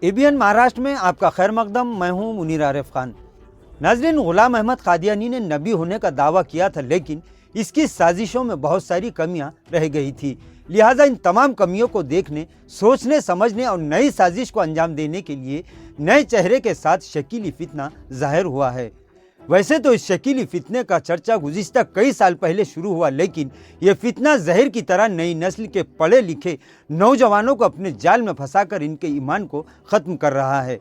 ABN Maharashtra में आपका खैर मकदम। मैं हूं मुनीर आरिफ खान। नाजरीन, गुलाम अहमद कादियानी ने नबी होने का दावा किया था, लेकिन इसकी साजिशों में बहुत सारी कमियां रह गई थी। लिहाजा इन तमाम कमियों को देखने, सोचने, समझने और नई साजिश को अंजाम देने के लिए नए चेहरे के साथ शकीली फितना जाहिर हुआ है। वैसे तो इस शकीली फितने का चर्चा गुज़िश्ता कई साल पहले शुरू हुआ, लेकिन यह फितना जहर की तरह नई नस्ल के पढ़े लिखे नौजवानों को अपने जाल में फंसाकर इनके ईमान को ख़त्म कर रहा है।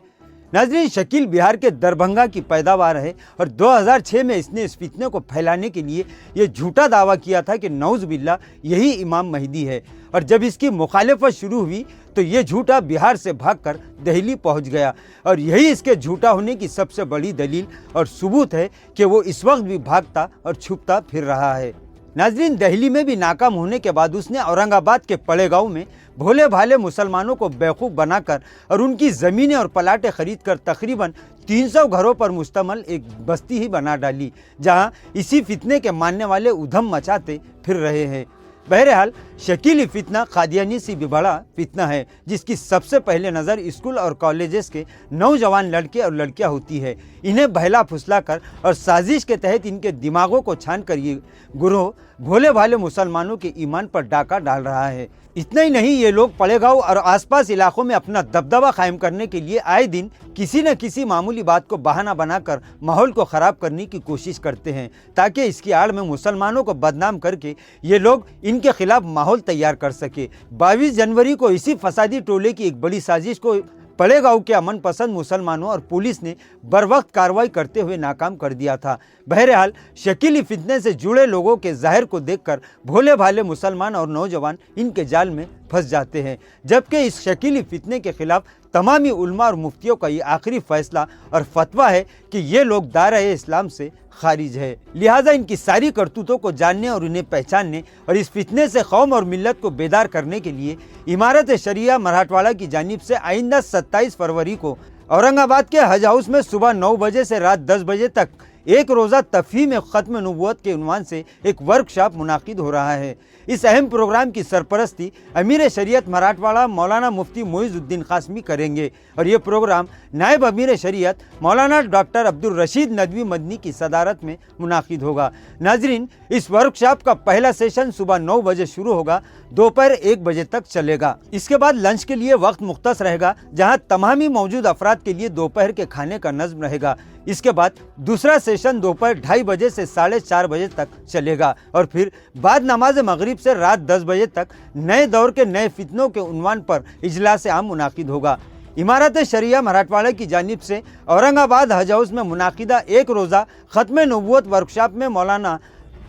नाज़रीन, शकील बिहार के दरभंगा की पैदावार है और 2006 में इसने इस फितने को फैलाने के लिए ये झूठा दावा किया था कि नऊज़ बिल्लाह यही इमाम महदी है, और जब इसकी मुखालिफत शुरू हुई तो ये झूठा बिहार से भागकर दिल्ली पहुंच गया, और यही इसके झूठा होने की सबसे बड़ी दलील और सबूत है कि वो इस वक्त भी भागता और छुपता फिर रहा है। नाज़रीन, दिल्ली में भी नाकाम होने के बाद उसने औरंगाबाद के पड़ेगांव में भोले भाले मुसलमानों को बेवकूफ़ बनाकर और उनकी ज़मीनें और प्लाटें खरीद कर तकरीबन 300 घरों पर मुश्तमल एक बस्ती ही बना डाली, जहां इसी फितने के मानने वाले उधम मचाते फिर रहे हैं। बहरहाल, शकीली फितना कादियानी से भी बड़ा फितना है, जिसकी सबसे पहले नज़र स्कूल और कॉलेजेस के नौजवान लड़के और लड़कियां होती है। इन्हें बहला फुसला कर और साजिश के तहत इनके दिमागों को छान कर ये गुरोह भोले भाले मुसलमानों के ईमान पर डाका डाल रहा है। इतना ही नहीं, ये लोग पड़ेगांव और आसपास इलाकों में अपना दबदबा कायम करने के लिए आए दिन किसी न किसी मामूली बात को बहाना बनाकर माहौल को ख़राब करने की कोशिश करते हैं, ताकि इसकी आड़ में मुसलमानों को बदनाम करके ये लोग इनके खिलाफ माहौल तैयार कर सके। 22 जनवरी को इसी फसादी टोले की एक बड़ी साजिश को पड़ेगांव के अमन पसंद मुसलमानों और पुलिस ने बरवक्त कार्रवाई करते हुए नाकाम कर दिया था। बहरहाल, शकीली फितने से जुड़े लोगों के ज़ाहिर को देखकर भोले भाले मुसलमान और नौजवान इनके जाल में फंस जाते हैं, जबकि इस शकीली फितने के खिलाफ तमामी उलमा और मुफ्तियों का ये आखिरी फैसला और फतवा है कि ये लोग दायरे इस्लाम से खारिज है। लिहाजा इनकी सारी करतूतों को जानने और उन्हें पहचानने और इस फितने से कौम और मिल्लत को बेदार करने के लिए इमारत शरिया मराठवाड़ा की जानिब से आइंदा 27 फरवरी को औरंगाबाद के हज हाउस में सुबह 9 बजे से रात 10 बजे तक एक रोज़ा तफ़हीम ख़त्म नबूवत के उन्वान से एक वर्कशॉप मुनाकिद हो रहा है। इस अहम प्रोग्राम की सरपरस्ती अमीर शरीयत मराठवाड़ा मौलाना मुफ्ती मोइज़ुद्दीन क़ासमी करेंगे, और ये प्रोग्राम नायब अमीर शरीयत मौलाना डॉक्टर अब्दुल रशीद नदवी मदनी की सदारत में मुनाकिद होगा। नाजरीन, इस वर्कशॉप का पहला सेशन सुबह 9 बजे शुरू होगा, दोपहर 1 बजे तक चलेगा। इसके बाद लंच के लिए वक्त मुख्तस रहेगा, जहाँ तमामी मौजूद अफराद के लिए दोपहर के खाने का नज़्म रहेगा। इसके बाद दूसरा सेशन दोपहर 2:30 बजे से 4:30 बजे तक चलेगा, और फिर बाद नमाज मगरिब से रात 10 बजे तक नए दौर के नए फितनों के उन्वान पर इजलास आम मुनाकिद होगा। इमारत शरिया मराठवाड़ा की जानिब से औरंगाबाद हज हाउस में मुनाकिदा एक रोज़ा ख़त्म नबूवत वर्कशॉप में मौलाना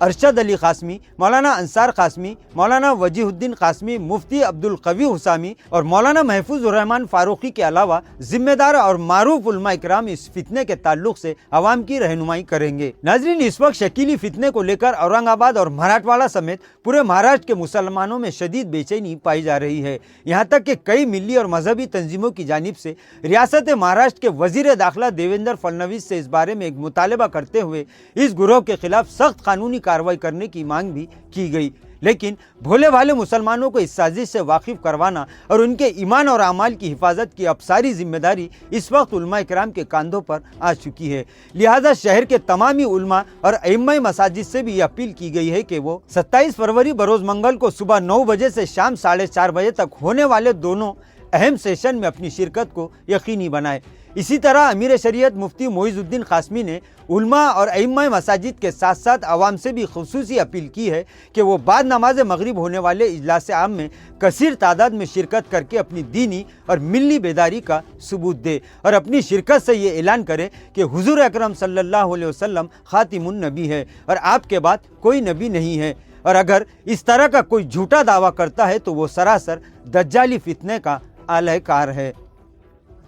अरशद अली क़ासमी, मौलाना अंसार क़ासमी, मौलाना वजीहुद्दीन क़ासमी, मुफ्ती अब्दुल कवी हुसामी और मौलाना महफूजुर रहमान फारूकी के अलावा जिम्मेदार और मारूफ उलमा इकराम इस फितने के ताल्लुक से अवाम की रहनुमाई करेंगे। नाजरीन, इस वक्त शकीली फितने को लेकर औरंगाबाद और मराठवाड़ा समेत पूरे महाराष्ट्र के मुसलमानों में शदीद बेचैनी पाई जा रही है। यहाँ तक कि कई मिली और मजहबी तंजीमों की जानिब से रियासत महाराष्ट्र के वजीर दाखिला देवेंद्र फडणवीस से इस बारे में एक मुतालबा करते हुए इस गुरोह के खिलाफ सख्त कानूनी कार्रवाई करने की मांग भी की गई, लेकिन भोले भाले मुसलमानों को इस साजिश से वाकिफ करवाना और उनके ईमान और अमाल की हिफाजत की अब सारी जिम्मेदारी इस वक्त उलमा इकराम के कांधों पर आ चुकी है। लिहाजा शहर के तमामी उलमा और अइम्मा मसाजिद से भी अपील की गई है कि वो 27 फरवरी बरोज़ मंगल को सुबह 9 बजे से शाम 4:30 बजे तक होने वाले दोनों अहम सेशन में अपनी शिरकत को यकीनी बनाए। इसी तरह अमीर शरीयत मुफ्ती मोइज़ुद्दीन क़ासमी ने उलमा और अइम्मा मसाजिद के साथ साथ आवाम से भी खुसूसी अपील की है कि वो बाद नमाज मगरिब होने वाले इजलास आम में कसीर तादाद में शिरकत करके अपनी दीनी और मिल्ली बेदारी का सबूत दे और अपनी शिरकत से ये ऐलान करे कि हुज़ूर अकरम सल्लल्लाहु अलैहि वसल्लम खातिमुन नबी है और आपके बाद कोई नबी नहीं है, और अगर इस तरह का कोई झूठा दावा करता है तो वो सरासर दज्जाली फितने का आलहकार है।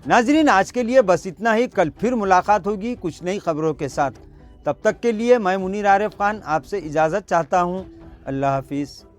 नाजरीन, आज के लिए बस इतना ही। कल फिर मुलाकात होगी कुछ नई खबरों के साथ। तब तक के लिए मैं मुनीर आरिफ खान आपसे इजाज़त चाहता हूँ। अल्लाह हाफिज़।